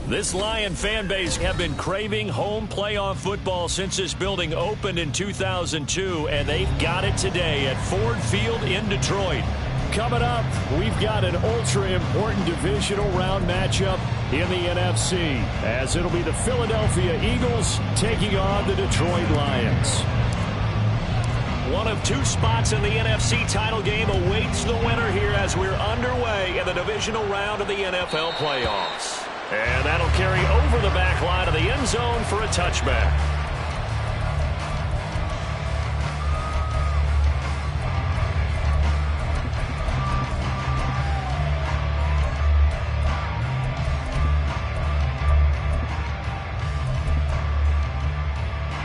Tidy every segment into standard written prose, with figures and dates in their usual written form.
This Lion fan base have been craving home playoff football since this building opened in 2002, and they've got it today at Ford Field in Detroit. Coming up, we've got an ultra-important divisional round matchup in the NFC, as it'll be the Philadelphia Eagles taking on the Detroit Lions. One of two spots in the NFC title game awaits the winner here as we're underway in the divisional round of the NFL playoffs. And that'll carry over the back line of the end zone for a touchback.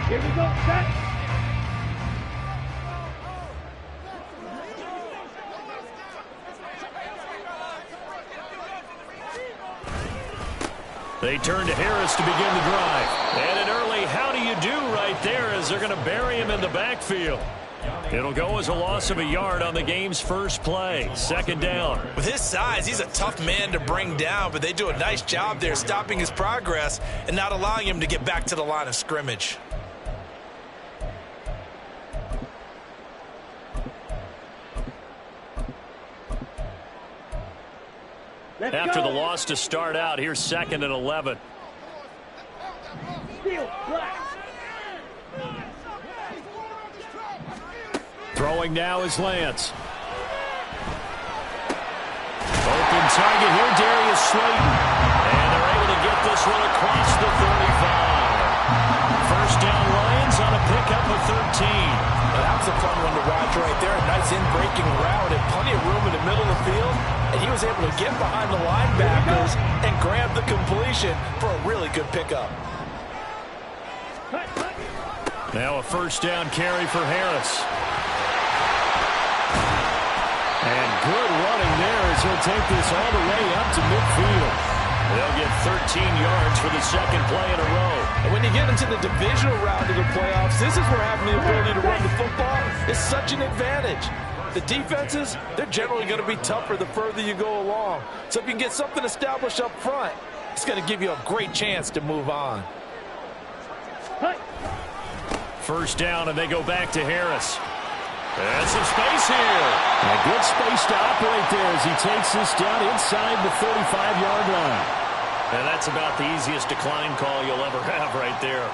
Here we go, set. They turn to Harris to begin the drive. And an early how do you do right there as they're going to bury him in the backfield. It'll go as a loss of a yard on the game's first play. Second down. With his size, he's a tough man to bring down, but they do a nice job there stopping his progress and not allowing him to get back to the line of scrimmage. After the loss to start out, here's 2nd and 11. Throwing now is Lance. Open target here, Darius Slayton. And they're able to get this one across the 35. First down Lions on a pickup of 13. That was a fun one to watch right there. A nice in-breaking route and plenty of room in the middle of the field. And he was able to get behind the linebackers and grab the completion for a really good pickup. Now a first down carry for Harris. And good running there as he'll take this all the way up to midfield. They'll get 13 yards for the second play in a row. And when you get into the divisional round of the playoffs, this is where having the ability to run the football is such an advantage. The defenses, they're generally going to be tougher the further you go along. So if you can get something established up front, it's going to give you a great chance to move on. First down, and they go back to Harris. And some space here. A good space to operate there as he takes this down inside the 35-yard line. And that's about the easiest decline call you'll ever have right there.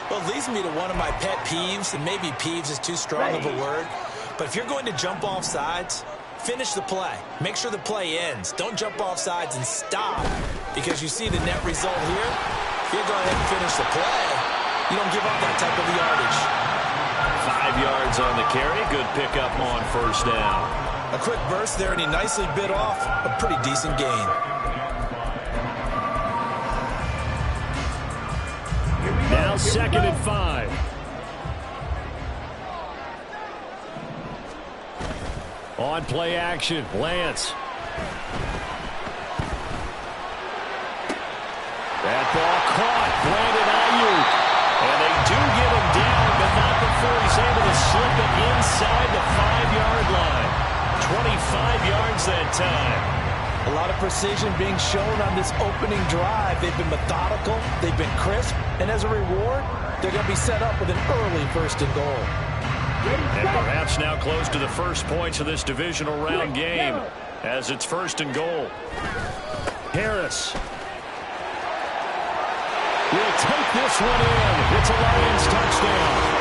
Well, it leads me to one of my pet peeves, and maybe peeves is too strong of a word. But if you're going to jump off sides, finish the play. Make sure the play ends. Don't jump off sides and stop, because you see the net result here. If you go ahead and finish the play, you don't give up that type of yardage. 5 yards on the carry. Good pickup on first down. A quick burst there, and he nicely bit off a pretty decent gain. Now 2nd and 5. On play action, Lance. That ball caught. Brandon Ayuk. And they do get him down, but not before he's able to slip it inside the 5-yard line. 25 yards that time. A lot of precision being shown on this opening drive. They've been methodical. They've been crisp. And as a reward, they're going to be set up with an early 1st and goal. And perhaps now close to the first points of this divisional round game as it's 1st and goal. Harris will take this one in. It's a Lions touchdown.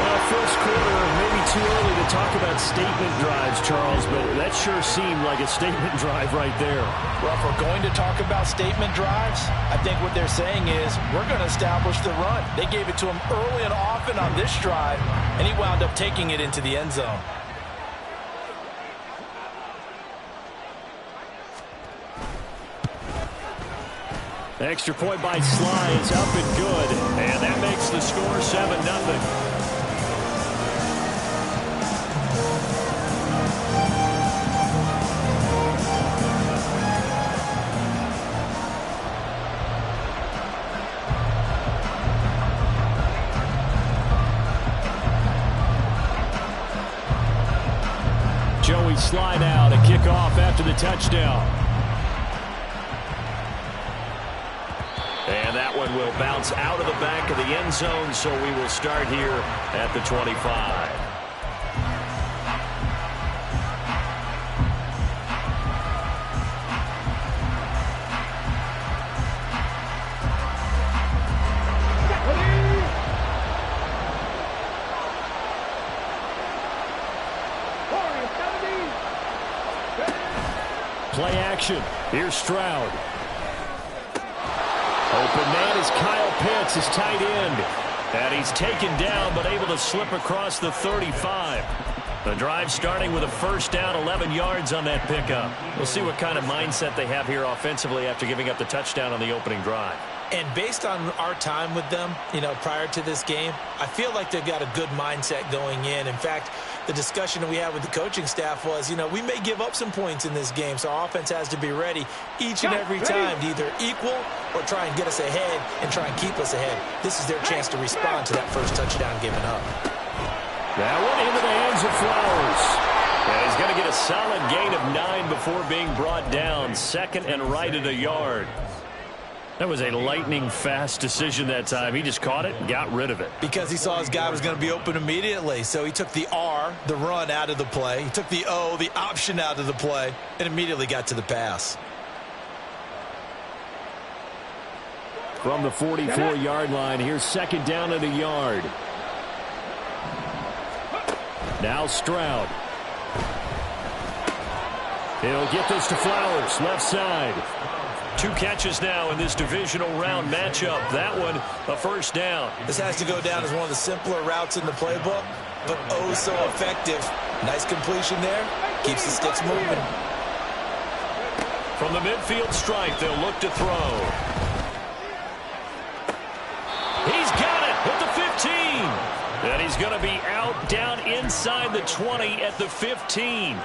Well, first quarter, maybe too early to talk about statement drives, Charles, but that sure seemed like a statement drive right there. Well, if we're going to talk about statement drives, I think what they're saying is we're going to establish the run. They gave it to him early and often on this drive, and he wound up taking it into the end zone. Extra point by Sly is up and good. And that makes the score 7-0. Joey Sly now to kick off after the touchdown. And that one will bounce out of the back of the end zone, so we will start here at the 25. Play action. Here's Stroud. Open man is Kyle Pitts, his tight end. And he's taken down, but able to slip across the 35. The drive starting with a first down, 11 yards on that pickup. We'll see what kind of mindset they have here offensively after giving up the touchdown on the opening drive. And based on our time with them, prior to this game, I feel like they've got a good mindset going in. In fact, the discussion that we had with the coaching staff was, we may give up some points in this game, so our offense has to be ready each and every time to either equal or try and get us ahead and try and keep us ahead. This is their chance to respond to that first touchdown given up. That one into the hands of Flowers. And he's going to get a solid gain of 9 before being brought down. Second and right at a yard. That was a lightning-fast decision that time. He just caught it and got rid of it. Because he saw his guy was going to be open immediately. So he took the R, the run, out of the play. He took the O, the option, out of the play, and immediately got to the pass. From the 44-yard line, here's second down at a yard. Now Stroud. He'll get this to Flowers, left side. 2 catches now in this divisional round matchup. That one, a first down. This has to go down as one of the simpler routes in the playbook, but oh so effective. Nice completion there. Keeps the sticks moving. From the midfield stripe, they'll look to throw. He's got it at the 15. And he's going to be out down inside the 20 at the 15.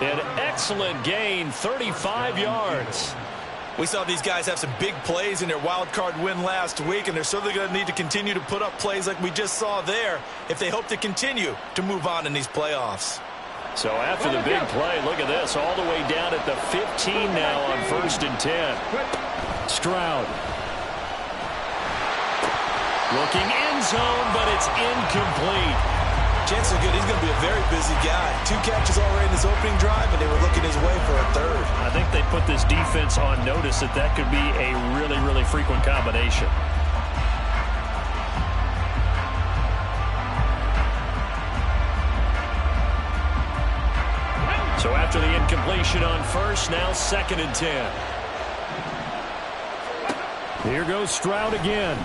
An excellent gain, 35 yards. We saw these guys have some big plays in their wild card win last week, and they're certainly going to need to continue to put up plays like we just saw there if they hope to continue to move on in these playoffs. So after the big play, look at this, all the way down at the 15 now on 1st and 10. Stroud. Looking end zone, but it's incomplete. Chances are good. He's going to be a very busy guy. 2 catches already in this opening drive, and they were looking his way for a third. I think they put this defense on notice that could be a really, really frequent combination. So after the incompletion on first, now 2nd and 10. Here goes Stroud again.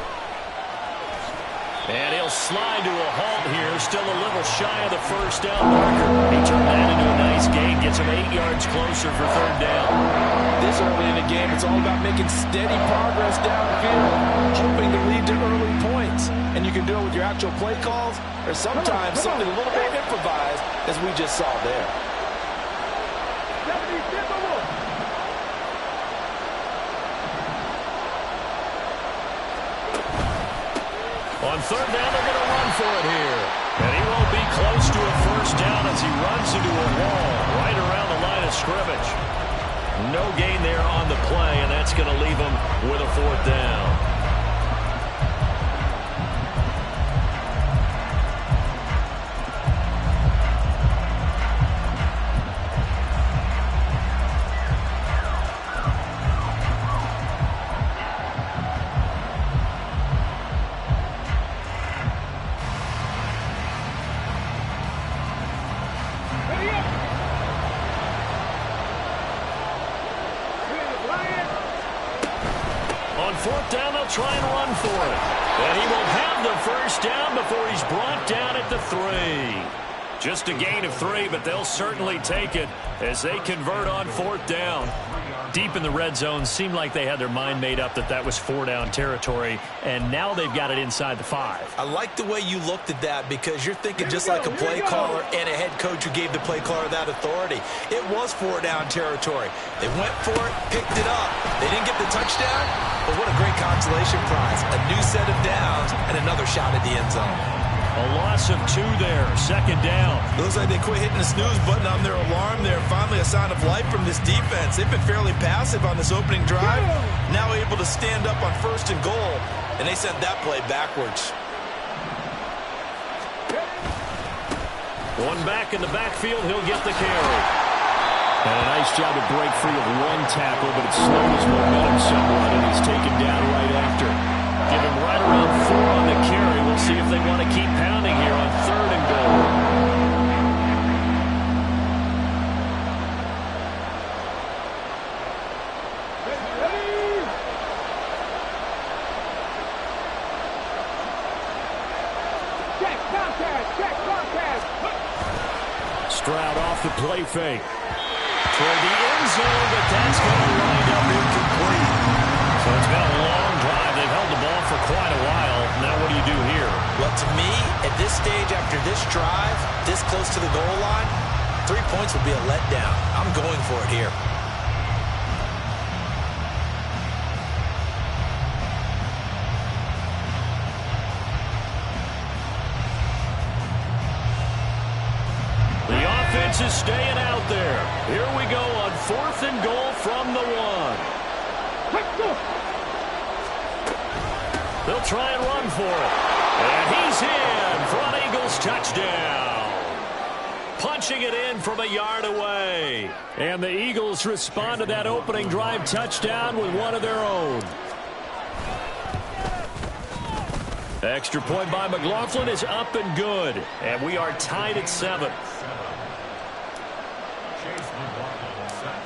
And he'll slide to a halt here, still a little shy of the first down marker. He turned that into a nice gain, gets him 8 yards closer for 3rd down. This early in the game, it's all about making steady progress downfield, hoping to lead to early points. And you can do it with your actual play calls, or sometimes something a little more improvised, as we just saw there. On 3rd down, they're going to run for it here. And he won't be close to a first down as he runs into a wall right around the line of scrimmage. No gain there on the play, and that's going to leave him with a 4th down. On 4th down, they'll try and run for it. And he will have the first down before he's brought down at the 3. Just a gain of 3, but they'll certainly take it as they convert on 4th down. Deep in the red zone, seemed like they had their mind made up that was 4-down territory, and now they've got it inside the 5. I like the way you looked at that because you're thinking just like a play caller and a head coach who gave the play caller that authority. It was 4-down territory. They went for it, picked it up. They didn't get the touchdown, but what a great consolation prize. A new set of downs and another shot at the end zone. A loss of 2 there, 2nd down. Looks like they quit hitting the snooze button on their alarm there. Finally a sign of life from this defense. They've been fairly passive on this opening drive. Now able to stand up on 1st and goal, and they sent that play backwards. One back in the backfield, he'll get the carry. And a nice job to break free of 1 tackle, but it slowed his momentum somewhat, and he's taken down right after. Give him right around 4 on the carry. We'll see if they want to keep pounding here on 3rd and goal. Stroud off the play fake. Toward the end zone, but that's going to wind up incomplete. So it's been a long drive. They've held the ball for quite a while. Now what do you do here? Well, to me, at this stage after this drive, this close to the goal line, 3 points would be a letdown. I'm going for it here. The offense is staying out there. Here we go on 4th and goal from the 1. They'll try and run for it. And he's in for an Eagles touchdown. Punching it in from a yard away. And the Eagles respond to that opening drive touchdown with one of their own. Extra point by McLaughlin is up and good. And we are tied at 7.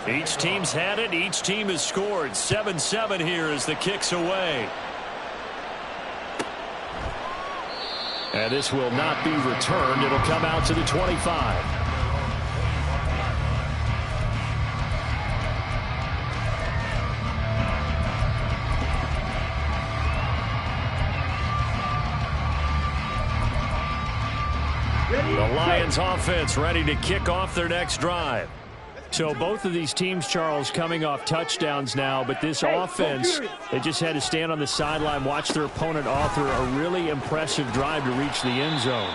Each team's had it. Each team has scored. 7-7 here as the kick's away. And this will not be returned. It'll come out to the 25. The Lions offense ready to kick off their next drive. So both of these teams, Charles, coming off touchdowns now, but this offense, they just had to stand on the sideline, watch their opponent author a really impressive drive to reach the end zone.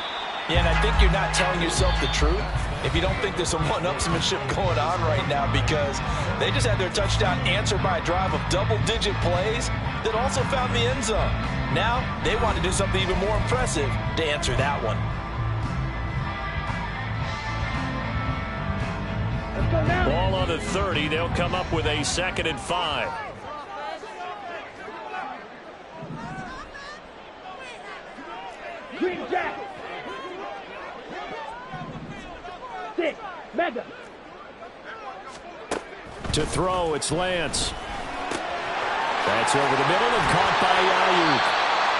Yeah, and I think you're not telling yourself the truth if you don't think there's some one-upsmanship going on right now, because they just had their touchdown answered by a drive of double-digit plays that also found the end zone. Now they want to do something even more impressive to answer that one. Ball on the 30. They'll come up with a 2nd and 5. Green Jack. 6. Mega. To throw, it's Lance. That's over the middle and caught by Ayuk.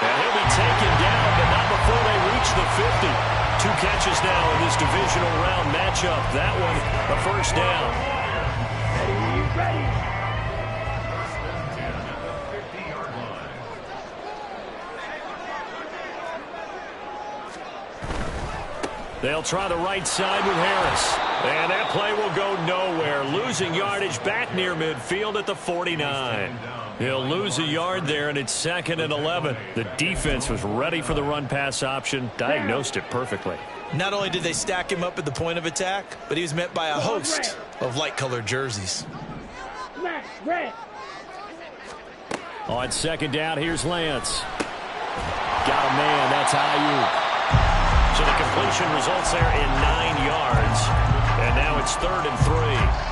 And he'll be taken down, but not before they reach the 50. 2 catches now in this divisional round matchup. That one, a 1st down. Ready. They'll try the right side with Harris. And that play will go nowhere. Losing yardage back near midfield at the 49. He'll lose a yard there, and it's 2nd and 11. The defense was ready for the run-pass option, diagnosed it perfectly. Not only did they stack him up at the point of attack, but he was met by a host of light-colored jerseys. On 2nd down, here's Lance. Got a man, that's Ayuk. So the completion results there in 9 yards. And now it's 3rd and 3.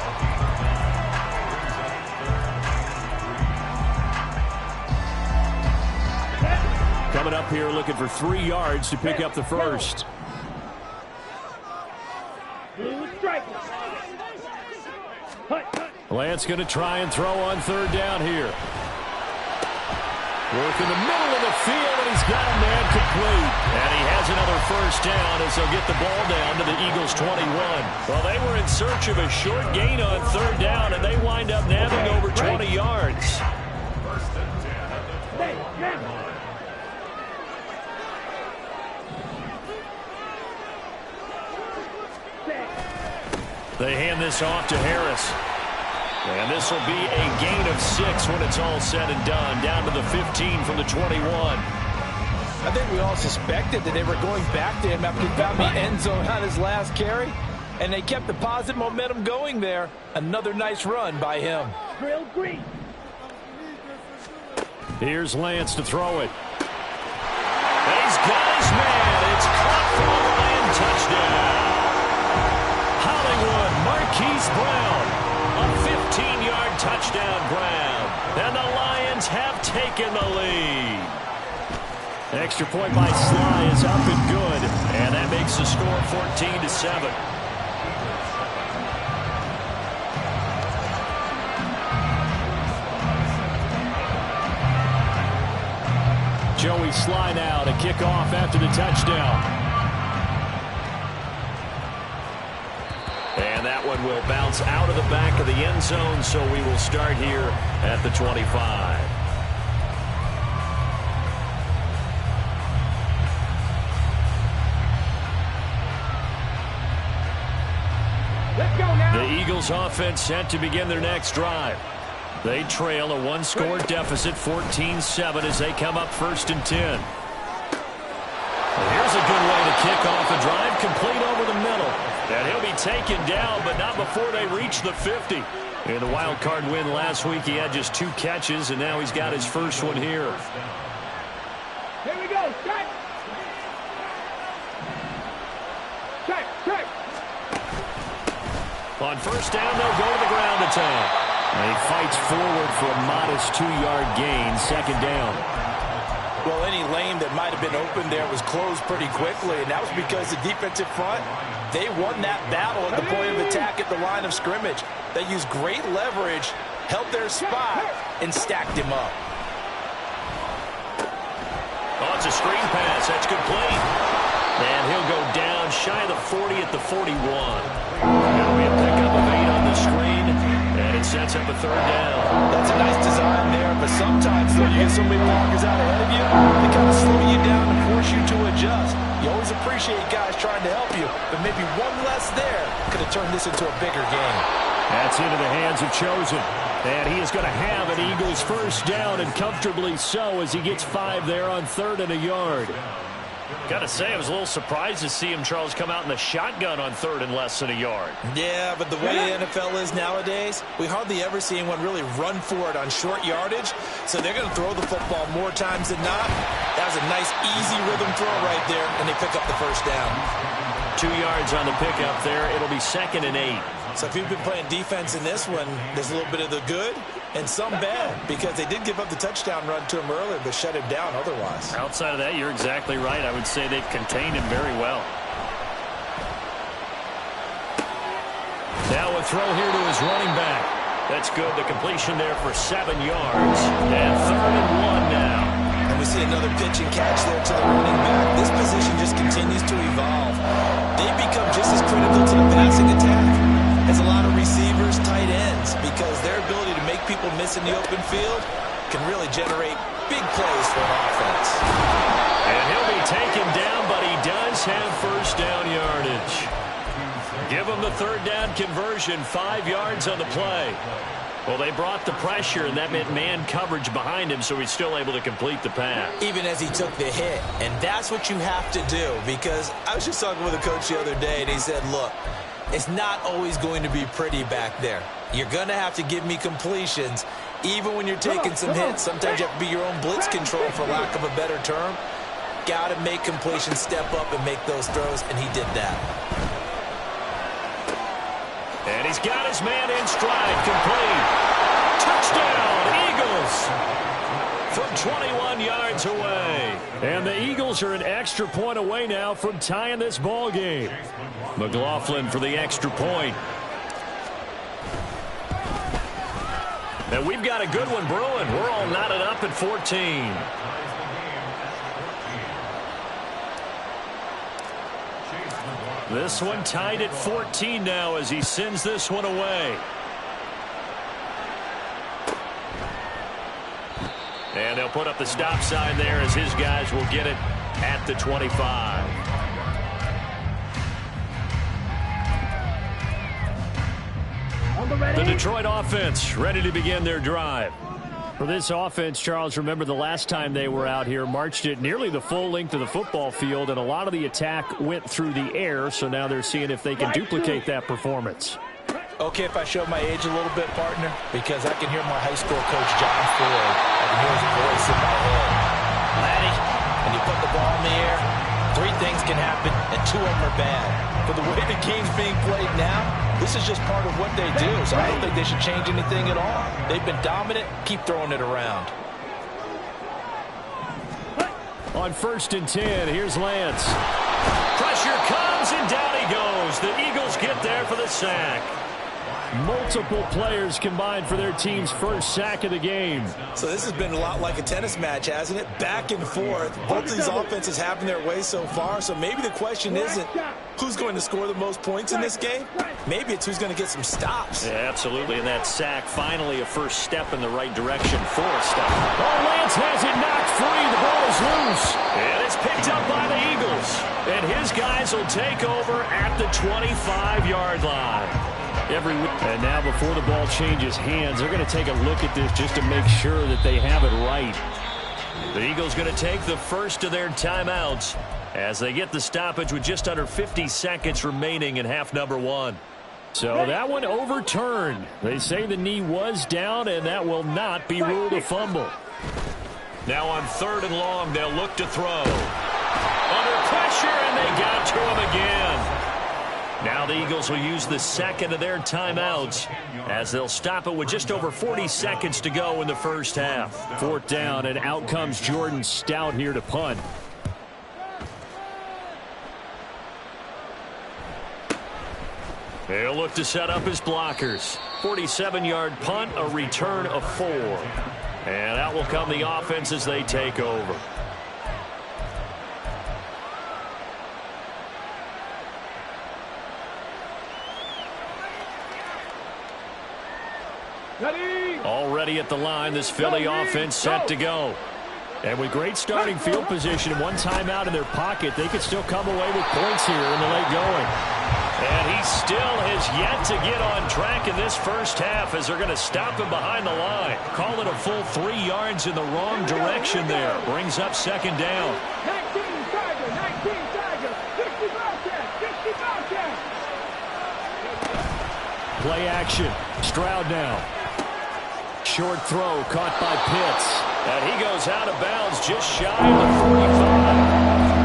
Coming up here looking for 3 yards to pick up the first. Lance going to try and throw on 3rd down here. Working the middle of the field, and he's got a man complete. And he has another first down as they'll get the ball down to the Eagles' 21. Well, they were in search of a short gain on third down, and they wind up nabbing over 20 yards. They hand this off to Harris. And this will be a gain of 6 when it's all said and done. Down to the 15 from the 21. I think we all suspected that they were going back to him after he found the end zone on his last carry. And they kept the positive momentum going there. Another nice run by him. Drill green. Here's Lance to throw it. He's got his man. It's caught for a Lion touchdown. Hollywood Marquise Brown. A 15-yard touchdown grab. And the Lions have taken the lead. Extra point by Sly is up and good. And that makes the score 14-7. Joey Sly now to kick off after the touchdown. And that one will bounce out of the back of the end zone, so we will start here at the 25. Let's go now. The Eagles offense set to begin their next drive. They trail a one-score deficit, 14-7, as they come up 1st and 10. And here's a good way to kick off a drive, complete over the middle. And he'll be taken down, but not before they reach the 50. In the wild card win last week, he had just 2 catches, and now he's got his first one here. Here we go. Check. Check. Check. On first down, they'll go to the ground attack. And he fights forward for a modest 2-yard gain, 2nd down. Well, any lane that might have been open there was closed pretty quickly, and that was because the defensive front, they won that battle at the point of attack at the line of scrimmage. They used great leverage, held their spot, and stacked him up. Oh, it's a screen pass. That's complete. And he'll go down shy of the 40 at the 41. That'll be a pickup of 8 on the screen, and it sets up a 3rd down. That's a nice design there, but sometimes, though, you get so many blockers out ahead of you, they kind of slow you down and force you to adjust. You always appreciate guys trying to help you, but maybe one less there could have turned this into a bigger game. That's into the hands of Chosen. And he is going to have an Eagles first down, and comfortably so, as he gets 5 there on 3rd and a yard. Got to say, I was a little surprised to see him, Charles, come out in the shotgun on 3rd and less than a yard. Yeah, but the way the NFL is nowadays, we hardly ever see anyone really run for it on short yardage. So they're going to throw the football more times than not. That was a nice, easy rhythm throw right there, and they pick up the first down. 2 yards on the pickup there. It'll be 2nd and 8. So if you've been playing defense in this one, there's a little bit of the good and some bad, because they did give up the touchdown run to him earlier, but shut him down otherwise. Outside of that, you're exactly right. I would say they've contained him very well. Now a throw here to his running back. That's good. The completion there for 7 yards. And 3rd and 1 now. And we see another pitch and catch there to the running back. This position just continues to evolve. They become just as critical to the passing attack as a lot of receivers, tight ends, because their ability to make people miss in the open field can really generate big plays for an offense. And he'll be taken down, but he does have first down yardage. Give him the 3rd down conversion, 5 yards on the play. Well, they brought the pressure, and that meant man coverage behind him, so he's still able to complete the pass. Even as he took the hit. And that's what you have to do, because I was just talking with a coach the other day, and he said, look, it's not always going to be pretty back there. You're going to have to give me completions, even when you're taking some hits. Sometimes you have to be your own blitz control, for lack of a better term. Got to make completions, step up, and make those throws, and he did that. And he's got his man in stride, complete. Touchdown, Eagles! From 21 yards away. And the Eagles are an extra point away now from tying this ball game. McLaughlin for the extra point. And we've got a good one brewing. We're all knotted up at 14. This one tied at 14 now as he sends this one away. And they'll put up the stop sign there as his guys will get it at the 25. The Detroit offense ready to begin their drive. For this offense, Charles, remember the last time they were out here, marched it nearly the full length of the football field, and a lot of the attack went through the air, so now they're seeing if they can duplicate that performance. Okay, if I show my age a little bit, partner, because I can hear my high school coach, John Ford. I can hear his voice in my head. Laddie, when you put the ball in the air, 3 things can happen, and 2 of them are bad. But the way the game's being played now, this is just part of what they do, so I don't think they should change anything at all. They've been dominant. Keep throwing it around. On 1st and 10, here's Lance. Pressure comes, and down he goes. The Eagles get there for the sack. Multiple players combined for their team's first sack of the game. So this has been a lot like a tennis match, hasn't it? Back and forth. Both of these offenses having their way so far, so maybe the question isn't who's going to score the most points in this game. Maybe it's who's going to get some stops. Yeah, absolutely, and that sack finally a first step in the right direction for a stop. Oh, Lance has it knocked free. The ball is loose. And it's picked up by the Eagles. And his guys will take over at the 25-yard line. And now before the ball changes hands, they're going to take a look at this just to make sure that they have it right. The Eagles going to take the first of their timeouts as they get the stoppage with just under 50 seconds remaining in half number 1. So that one overturned. They say the knee was down, and that will not be ruled a fumble. Now on 3rd and long, they'll look to throw. Under pressure, and they got to him again. Now the Eagles will use the second of their timeouts as they'll stop it with just over 40 seconds to go in the first half. 4th down, and out comes Jordan Stout here to punt. They'll look to set up his blockers. 47-yard punt, a return of 4. And out will come the offense as they take over. Already at the line, this Philly offense set to go. And with great starting field position and one timeout in their pocket, they could still come away with points here in the late going. And he still has yet to get on track in this first half as they're going to stop him behind the line. Call it a full 3 yards in the wrong direction there. Brings up 2nd down. 19 Tiger, 60 Bobcat, 60 Bobcat. Play action. Stroud now. Short throw caught by Pitts. And he goes out of bounds just shy of the 45.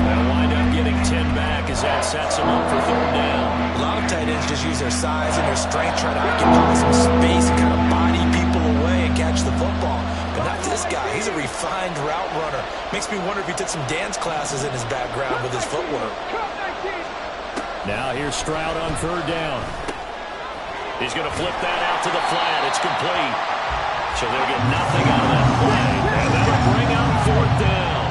They'll wind up getting 10 back as that sets him up for 3rd down. A lot of tight ends just use their size and their strength, try to occupy some space and kind of body people away and catch the football. But not this guy. He's a refined route runner. Makes me wonder if he took some dance classes in his background with his footwork. Now here's Stroud on 3rd down. He's going to flip that out to the flat. It's complete. So they'll get nothing out of that play. And that'll bring out 4th down.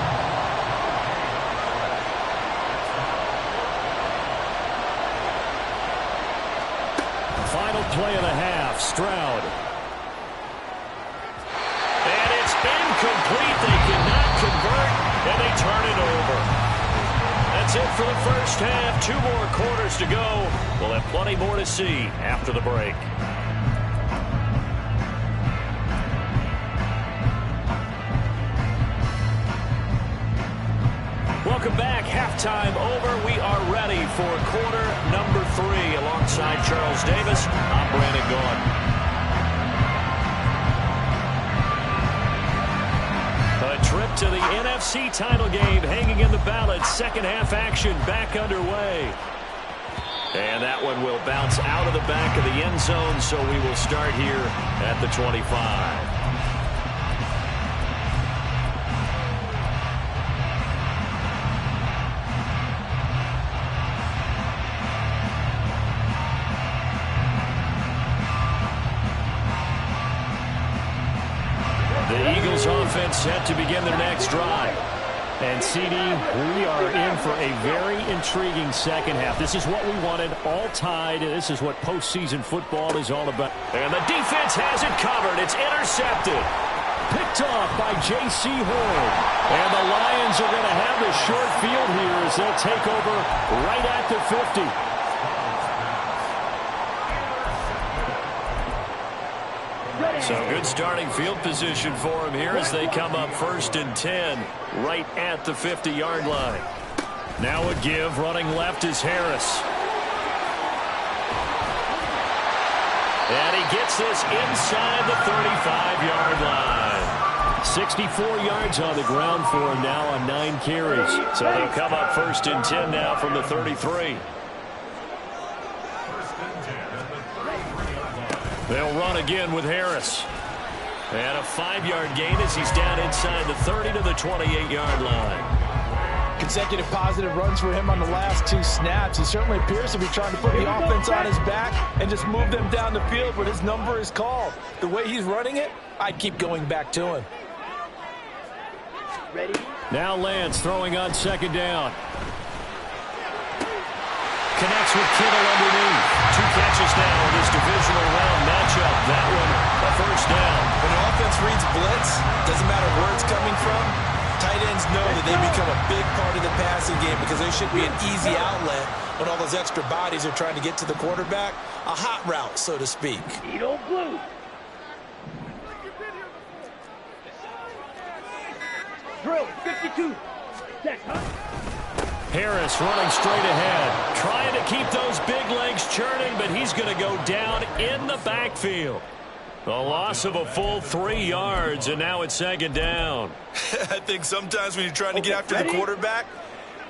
Final play of the half. Stroud. And it's incomplete. They cannot convert, and they turn it over. That's it for the first half. 2 more quarters to go. We'll have plenty more to see after the break. Welcome back. Halftime over. We are ready for quarter number 3. Alongside Charles Davis, I'm Brandon Gaudin. A trip to the NFC title game hanging in the balance. Second half action back underway. And that one will bounce out of the back of the end zone, so we will start here at the 25. The Eagles offense set to begin their next drive. And, CD, we are in for a very intriguing second half. This is what we wanted, all tied. This is what postseason football is all about. And the defense has it covered. It's intercepted. Picked off by J.C. Horn. And the Lions are going to have the short field here as they'll take over right at the 50. So good starting field position for him here as they come up 1st and 10 right at the 50-yard line. Now a give. Running left is Harris. And he gets this inside the 35-yard line. 64 yards on the ground for him now on 9 carries. So they'll come up 1st and 10 now from the 33. They'll run again with Harris. And a 5-yard gain as he's down inside the 30 to the 28-yard line. Consecutive positive runs for him on the last 2 snaps. He certainly appears to be trying to put the offense on his back and just move them down the field when his number is called. The way he's running it, I'd keep going back to him. Ready? Now Lance throwing on 2nd down. Connects with Kittle underneath. 2 catches now in this divisional round matchup. That one, a 1st down. When the offense reads blitz, doesn't matter where it's coming from, tight ends know that they become a big part of the passing game because they should be an easy outlet when all those extra bodies are trying to get to the quarterback. A hot route, so to speak. Edo blue. Drill 52. Check, huh? Harris running straight ahead, trying to keep those big legs churning, but he's going to go down in the backfield. The loss of a full 3 yards, and now it's 2nd down. I think sometimes when you're trying to get after the quarterback,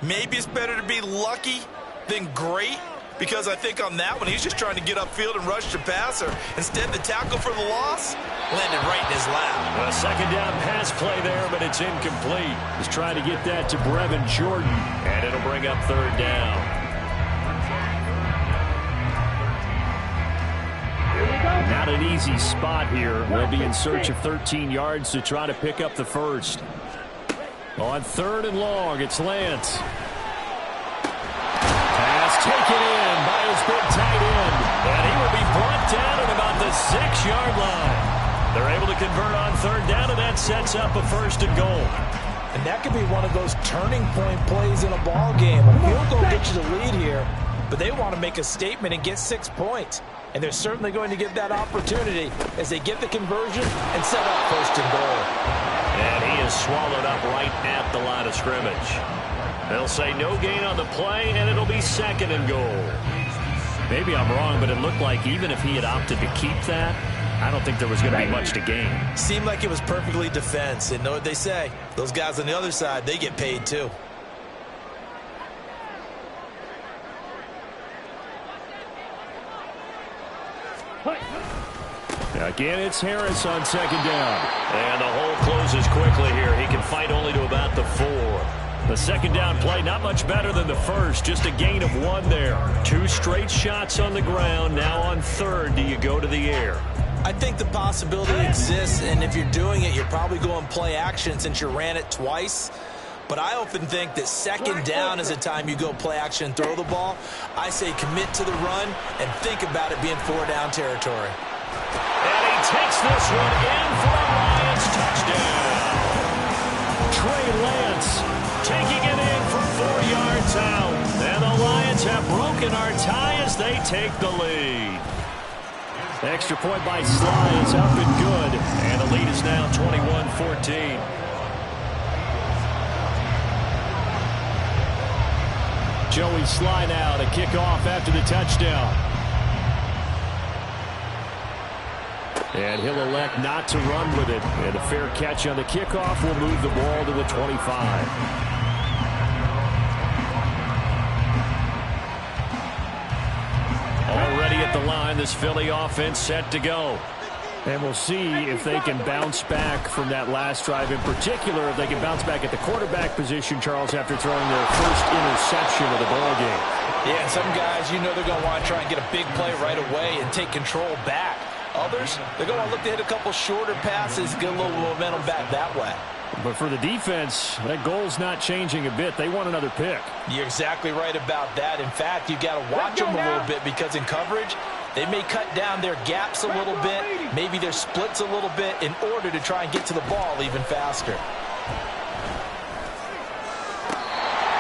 maybe it's better to be lucky than great, because I think on that one, he's just trying to get upfield and rush the passer. Instead, the tackle for the loss landed right in his lap. A 2nd down pass play there, but it's incomplete. He's trying to get that to Brevin Jordan, and it'll bring up 3rd down. Not an easy spot here. We'll be in search of 13 yards to try to pick up the 1st. On 3rd and long, it's Lance. Pass taken in by his big tight end. And he will be brought down at about the 6-yard line. They're able to convert on 3rd down, and that sets up a 1st and goal. And that could be one of those turning point plays in a ball game. A field goal gets you the lead here, but they want to make a statement and get 6 points. And they're certainly going to get that opportunity as they get the conversion and set up 1st and goal. And he is swallowed up right at the line of scrimmage. They'll say no gain on the play, and it'll be 2nd and goal. Maybe I'm wrong, but it looked like even if he had opted to keep that, I don't think there was going to be much to gain. Seemed like it was perfectly defense. And know what they say? Those guys on the other side, they get paid too. Again, it's Harris on 2nd down. And the hole closes quickly here. He can fight only to about the 4. The 2nd down play, not much better than the 1st. Just a gain of 1 there. 2 straight shots on the ground. Now on 3rd, do you go to the air? I think the possibility exists, and if you're doing it, you're probably going play action since you ran it twice. But I often think that 2nd down is the time you go play action and throw the ball. I say commit to the run and think about it being 4-down territory. And he takes this one in for a Lions touchdown. Trey Lance taking it in from 4 yards out. And the Lions have broken our tie as they take the lead. Extra point by Sly is up and good. And the lead is now 21-14. Joey Sly now to kick off after the touchdown. And he'll elect not to run with it. And a fair catch on the kickoff will move the ball to the 25. Already at the line, this Philly offense set to go. And we'll see if they can bounce back from that last drive. In particular, if they can bounce back at the quarterback position, Charles, after throwing their first interception of the ballgame. Yeah, some guys, you know they're going to want to try and get a big play right away and take control back. Others, they're going to look to hit a couple shorter passes, get a little momentum back that way. But for the defense, that goal's not changing a bit. They want another pick. You're exactly right about that. In fact, you've got to watch them a little bit because in coverage, they may cut down their gaps a little bit, maybe their splits a little bit in order to try and get to the ball even faster.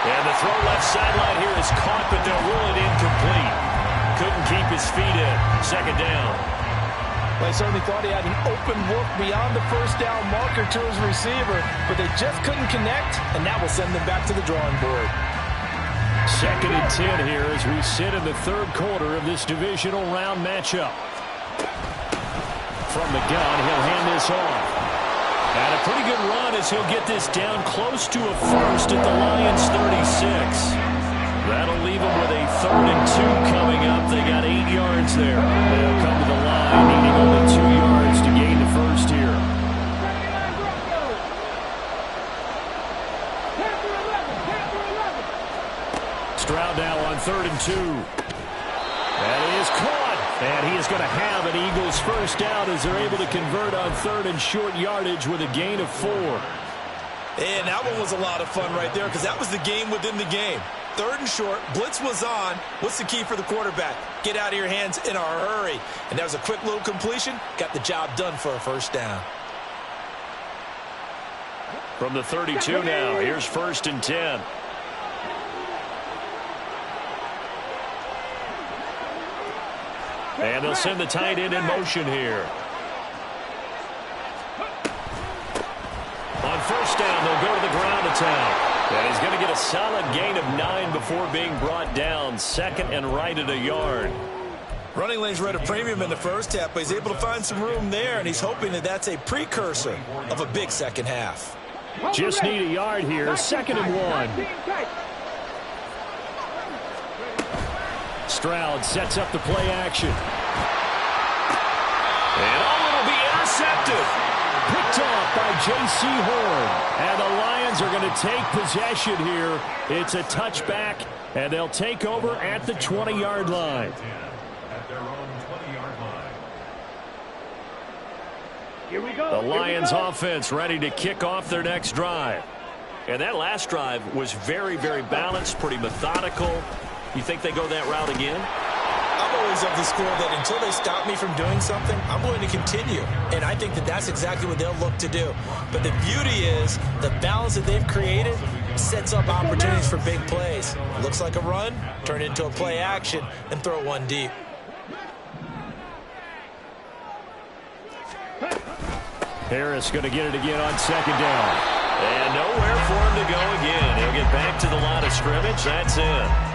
And the throw left sideline here is caught, but they'll rule it incomplete. Couldn't keep his feet in. Second down. Well, I certainly thought he had an open look beyond the first down marker to his receiver, but they just couldn't connect, and that will send them back to the drawing board. Second and 10 here as we sit in the third quarter of this divisional round matchup. From the gun, he'll hand this off. And a pretty good run as he'll get this down close to a first at the Lions' 36. That'll leave them with a 3rd and 2 coming up. They got 8 yards there. They'll come to the line, needing only 2 yards to gain the first here. Stroud now on 3rd and 2. That is caught. And he is going to have an Eagles first down as they're able to convert on 3rd and short yardage with a gain of 4. And that one was a lot of fun right there because that was the game within the game. 3rd and short, blitz was on. What's the key for the quarterback? Get out of your hands in a hurry. And that was a quick little completion. Got the job done for a first down. From the 32 now, here's 1st and 10. And they'll send the tight end in motion here. On first down, they'll go to the ground attack. And he's going to get a solid gain of 9 before being brought down. 2nd and right at a yard. Running lanes were at a premium in the first half, but he's able to find some room there, and he's hoping that that's a precursor of a big second half. Just need a yard here. 2nd and 1. Stroud sets up the play action. And it'll be intercepted. Picked off by J.C. Horn. And the Lions are going to take possession here. It's a touchback, and they'll take over at the 20-yard line. Here we go. The Lions offense ready to kick off their next drive. And that last drive was very, very balanced, pretty methodical. You think they go that route again? I'm always of the school that until they stop me from doing something, I'm going to continue. And I think that that's exactly what they'll look to do. But the beauty is the balance that they've created sets up opportunities for big plays. Looks like a run, turn it into a play action, and throw one deep. Harris going to get it again on 2nd down. And nowhere for him to go again. He'll get back to the line of scrimmage. That's it.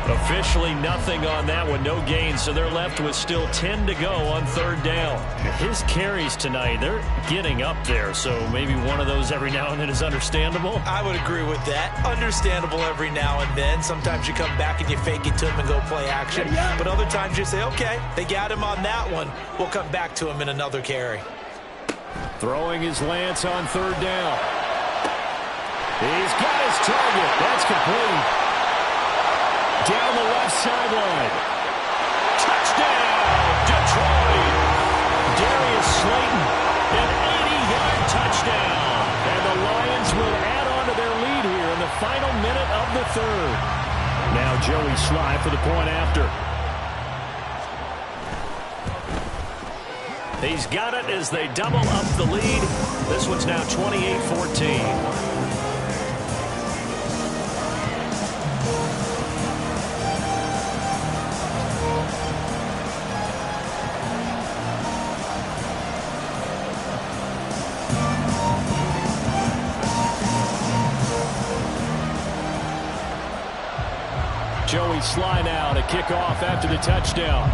Officially nothing on that one. No gain, so they're left with still 10 to go on 3rd down. His carries tonight, they're getting up there, so maybe one of those every now and then is understandable. I would agree with that. Understandable every now and then. Sometimes you come back and you fake it to him and go play action. But other times you say, okay, they got him on that one. We'll come back to him in another carry. Throwing his lance on 3rd down. He's got his target. That's complete. Down the left sideline. Touchdown, Detroit. Darius Slayton, an 80-yard touchdown. And the Lions will add on to their lead here in the final minute of the 3rd. Now Joey Sly for the point after. He's got it as they double up the lead. This one's now 28-14. Joey Sly now to kick off after the touchdown.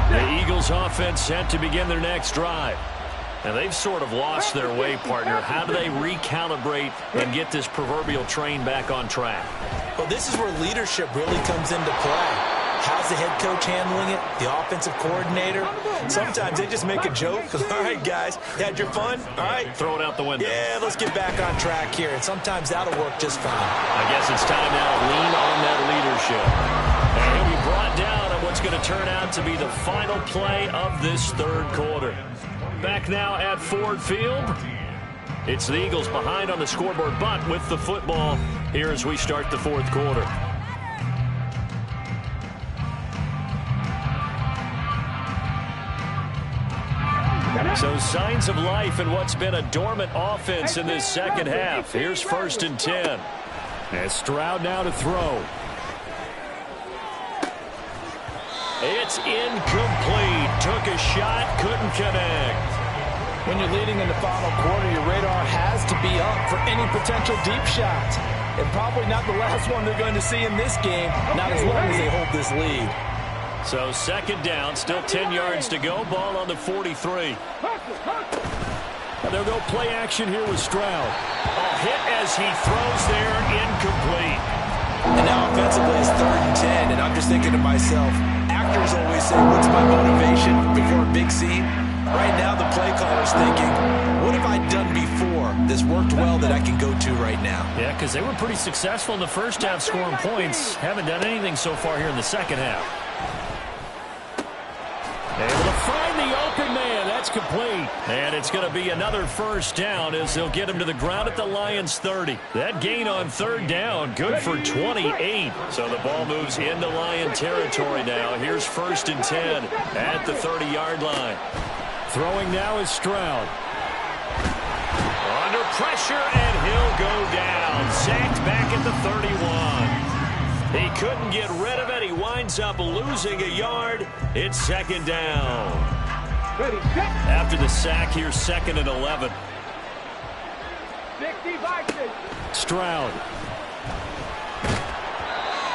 The Eagles offense set to begin their next drive. And they've sort of lost their way, partner. How do they recalibrate and get this proverbial train back on track? Well, this is where leadership really comes into play. How's the head coach handling it? The offensive coordinator? Sometimes they just make a joke. All right, guys, you had your fun? All right. Throw it out the window. Yeah, let's get back on track here. And sometimes that'll work just fine. I guess it's time now to lean on that leadership. And he'll be brought down on what's going to turn out to be the final play of this third quarter. Back now at Ford Field. It's the Eagles behind on the scoreboard, but with the football here as we start the fourth quarter. So signs of life in what's been a dormant offense in this second half. Here's 1st and 10. And Stroud now to throw. It's incomplete. Took a shot, couldn't connect. When you're leading in the final quarter, your radar has to be up for any potential deep shots. And probably not the last one they're going to see in this game, not as long as they hold this lead. So 2nd down, still 10 yards to go. Ball on the 43. And they'll go play action here with Stroud. A hit as he throws there, incomplete. And now offensively it's 3rd and 10, and I'm just thinking to myself, actors always say, what's my motivation before a big scene? Right now the play caller's thinking, what have I done before that's worked well that I can go to right now? Yeah, because they were pretty successful in the first half scoring points. Haven't done anything so far here in the second half. Able to find the open man. That's complete. And it's going to be another 1st down as they'll get him to the ground at the Lions' 30. That gain on 3rd down, good for 28. So the ball moves into Lion territory now. Here's 1st and 10 at the 30-yard line. Throwing now is Stroud. Under pressure, and he'll go down. Sacked back at the 31. He couldn't get rid of it. He winds up losing a yard. It's 2nd down. After the sack, here's 2nd and 11. Stroud.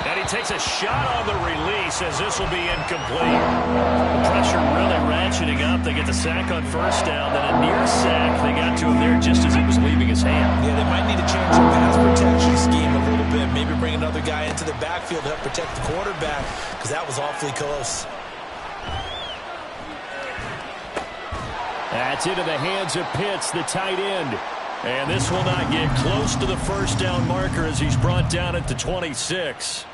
And he takes a shot on the release as this will be incomplete. The pressure really ratcheting up. They get the sack on 1st down. Then a near sack. They got to him there just as he was leaving his hand. Yeah, they might need to change their pass protection scheme a little bit. Maybe bring another guy into the backfield to help protect the quarterback, because that was awfully close. That's into the hands of Pitts, the tight end. And this will not get close to the 1st down marker as he's brought down at the 26.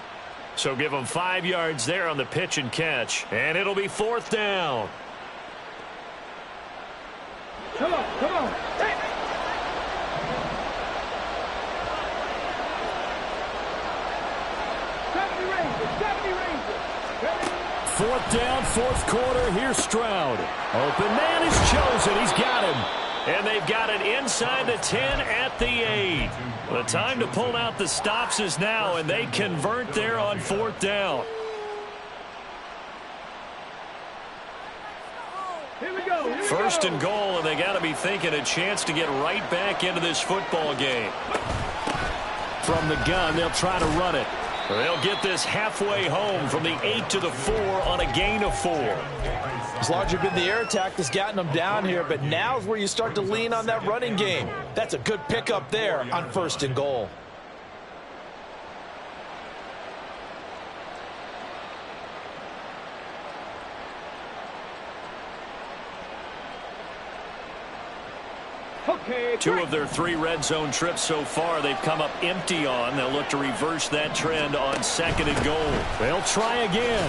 So give him 5 yards there on the pitch and catch. And it'll be 4th down. Come on, come on. Hey. 70 Rangers. 4th down, 4th quarter. Here's Stroud. Open man is chosen. He's got him. And they've got it inside the 10 at the 8. The time to pull out the stops is now, and they convert there on 4th down. Here we go. 1st and goal, and they got to be thinking a chance to get right back into this football game. From the gun, they'll try to run it. They'll get this halfway home from the 8 to the 4 on a gain of 4. It's largely been the air attack that's gotten them down here, but now's where you start to lean on that running game. That's a good pickup there on 1st and goal. Okay, 2 of their 3 red zone trips so far they've come up empty on. They'll look to reverse that trend on 2nd and goal. They'll try again.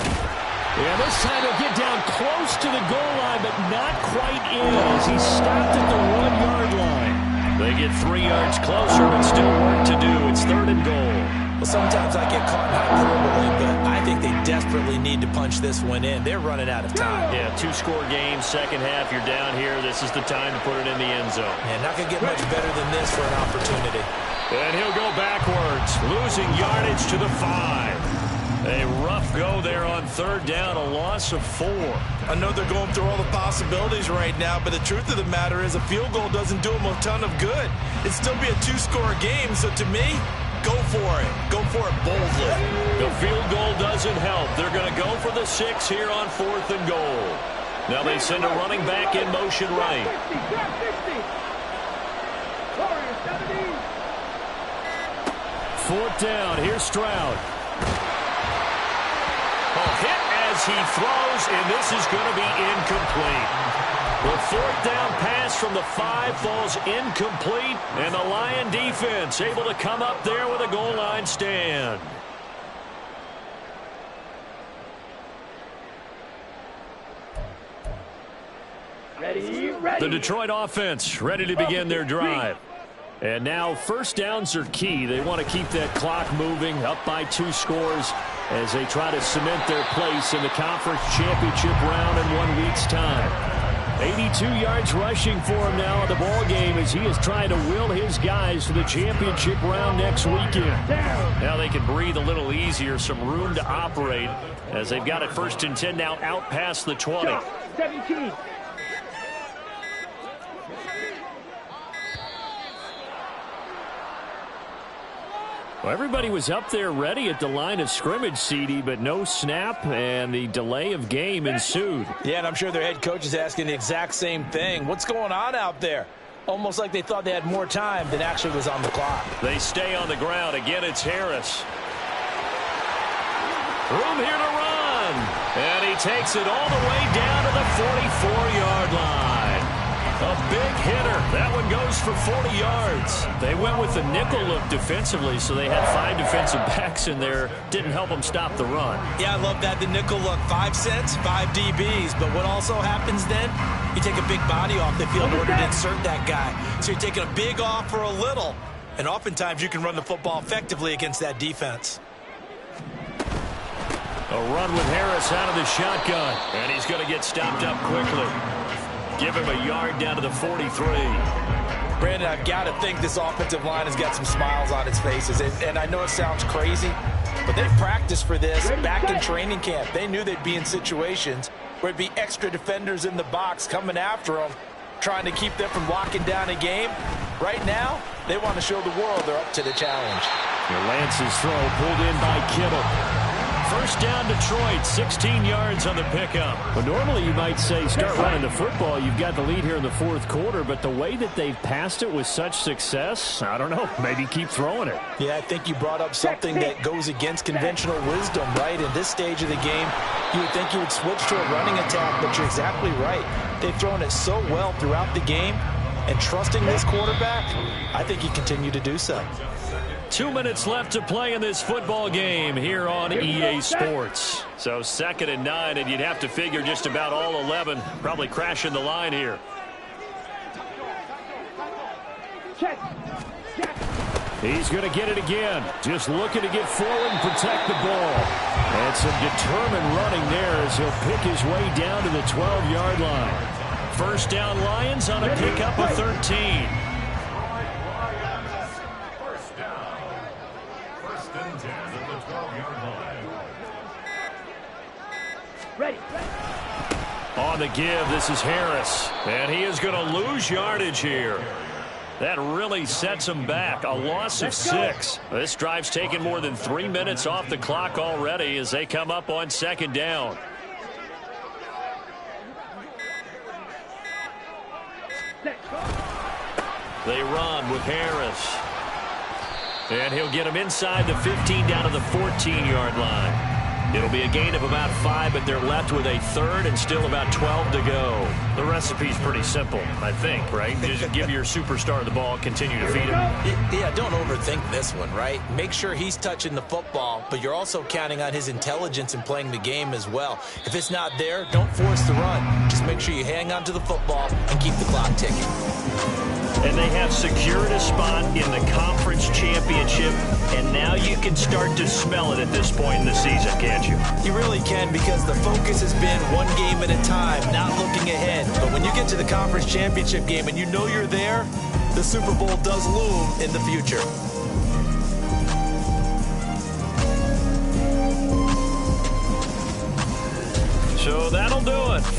Yeah, this time he'll get down close to the goal line, but not quite in as he stopped at the 1-yard line. They get 3 yards closer, but still work to do. It's 3rd and goal. Well, sometimes I get caught in hyperbole, but I think they desperately need to punch this one in. They're running out of time. Yeah, 2-score game, second half. You're down here. This is the time to put it in the end zone. Yeah, not going to get much better than this for an opportunity. And he'll go backwards, losing yardage to the 5. A rough go there on 3rd down, a loss of 4. I know they're going through all the possibilities right now, but the truth of the matter is a field goal doesn't do them a ton of good. It'd still be a 2-score game, so to me, go for it. Go for it boldly. The field goal doesn't help. They're going to go for the 6 here on 4th and goal. Now they send a running back in motion right. 4th down, here's Stroud. hit as he throws, and this is going to be incomplete. The fourth down pass from the 5 falls incomplete, and the Lion defense able to come up there with a goal line stand. Ready. The Detroit offense ready to begin their drive. And now first downs are key. They want to keep that clock moving, up by 2 scores as they try to cement their place in the conference championship round in 1 week's time. 82 yards rushing for him now in the ball game as he is trying to will his guys to the championship round next weekend. Now they can breathe a little easier, some room to operate as they've got it 1st and 10 now out past the 20. 17. Well, everybody was up there ready at the line of scrimmage, CD, but no snap, and the delay of game ensued. Yeah, and I'm sure their head coach is asking the exact same thing. What's going on out there? Almost like they thought they had more time than actually was on the clock. They stay on the ground. Again, it's Harris. Room here to run. And he takes it all the way down to the 44-yard line. A big hitter. That one goes for 40 yards. They went with the nickel look defensively, so they had 5 defensive backs in there. Didn't help them stop the run. Yeah, I love that, the nickel look. 5 cents, 5 DBs. But what also happens then, you take a big body off the field in order to insert that guy. So you're taking a big off for a little. And oftentimes you can run the football effectively against that defense. A run with Harris out of the shotgun. And he's going to get stopped up quickly. Give him a yard down to the 43. Brandon, I've got to think this offensive line has got some smiles on its faces. And I know it sounds crazy, but they practiced for this back in training camp. They knew they'd be in situations where it'd be extra defenders in the box coming after them, trying to keep them from locking down a game. Right now, they want to show the world they're up to the challenge. Lance's throw pulled in by Kittle. First down, Detroit, 16 yards on the pickup. Well, normally you might say start running the football. You've got the lead here in the 4th quarter, but the way that they've passed it with such success, I don't know, maybe keep throwing it. Yeah, I think you brought up something that goes against conventional wisdom, right? In this stage of the game, you would think you would switch to a running attack, but you're exactly right. They've thrown it so well throughout the game, and trusting this quarterback, I think you continue to do so. 2 minutes left to play in this football game here on EA Sports. So 2nd and 9, and you'd have to figure just about all 11 probably crashing the line here. He's going to get it again. Just looking to get forward and protect the ball. And some determined running there as he'll pick his way down to the 12-yard line. First down, Lions on a pickup of 13. Ready. On the give, this is Harris. And he is going to lose yardage here. That really sets him back. A loss of 6. This drive's taken more than 3 minutes off the clock already as they come up on 2nd down. They run with Harris. And he'll get him inside the 15 down to the 14-yard line. It'll be a gain of about 5, but they're left with a 3rd and still about 12 to go. The recipe's pretty simple, I think, right? Just give your superstar the ball, continue to feed him. Yeah, don't overthink this one, right? Make sure he's touching the football, but you're also counting on his intelligence in playing the game as well. If it's not there, don't force the run. Just make sure you hang on to the football and keep the clock ticking. And they have secured a spot in the conference championship, and now you can start to smell it at this point in the season, can't you? You really can, because the focus has been one game at a time, not looking ahead. But when you get to the conference championship game and you know you're there, the Super Bowl does loom in the future. So that'll do it.